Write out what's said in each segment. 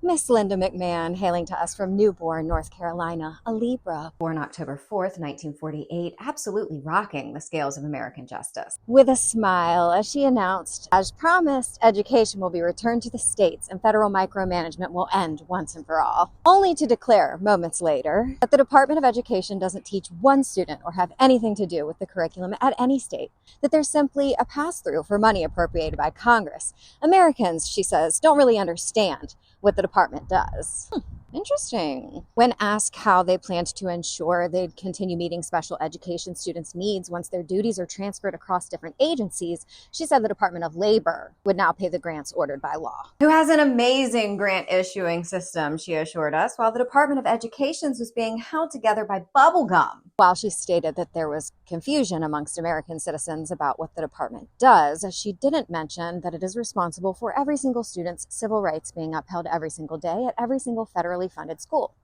Miss Linda McMahon, hailing to us from Newborn, North Carolina, a Libra, born October 4th, 1948, absolutely rocking the scales of American justice. With a smile, as she announced, as promised, education will be returned to the states and federal micromanagement will end once and for all. Only to declare, moments later, that the Department of Education doesn't teach one student or have anything to do with the curriculum at any state, that they're simply a pass-through for money appropriated by Congress. Americans, she says, don't really understand what the department does. Interesting. When asked how they planned to ensure they'd continue meeting special education students' needs once their duties are transferred across different agencies, she said the Department of Labor would now pay the grants ordered by law. Who has an amazing grant issuing system, she assured us, while the Department of Education was being held together by bubble gum. While she stated that there was confusion amongst American citizens about what the department does, she didn't mention that it is responsible for every single student's civil rights being upheld every single day at every single federally funded school.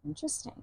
Interesting.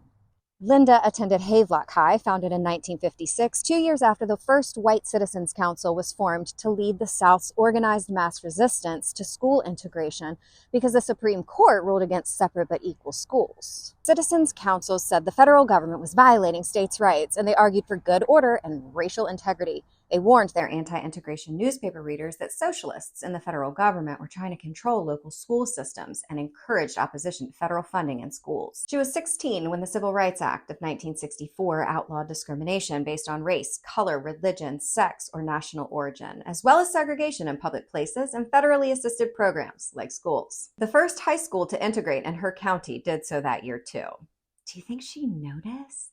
Linda attended Havelock High, founded in 1956, 2 years after the first White Citizens Council was formed to lead the South's organized mass resistance to school integration because the Supreme Court ruled against separate but equal schools. Citizens Council said the federal government was violating states' rights, and they argued for good order and racial integrity. They warned their anti-integration newspaper readers that socialists in the federal government were trying to control local school systems and encouraged opposition to federal funding in schools. She was 16 when the Civil Rights Act of 1964 outlawed discrimination based on race, color, religion, sex, or national origin, as well as segregation in public places and federally assisted programs like schools. The first high school to integrate in her county did so that year too. Do you think she noticed?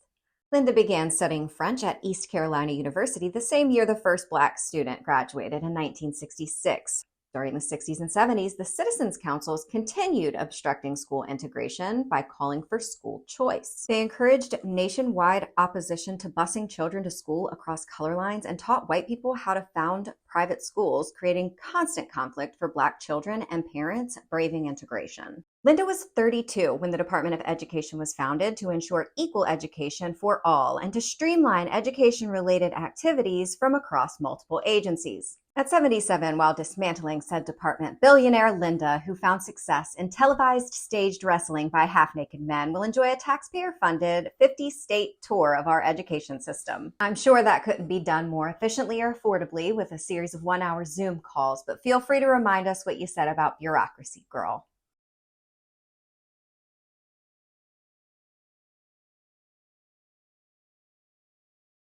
Linda began studying French at East Carolina University the same year the first Black student graduated in 1966. During the 60s and 70s, the Citizens Councils continued obstructing school integration by calling for school choice. They encouraged nationwide opposition to busing children to school across color lines and taught white people how to found private schools, creating constant conflict for Black children and parents braving integration. Linda was 32 when the Department of Education was founded to ensure equal education for all and to streamline education-related activities from across multiple agencies. At 77, while dismantling said department, billionaire Linda, who found success in televised staged wrestling by half-naked men, will enjoy a taxpayer-funded 50-state tour of our education system. I'm sure that couldn't be done more efficiently or affordably with a series of one-hour Zoom calls, but feel free to remind us what you said about bureaucracy, girl.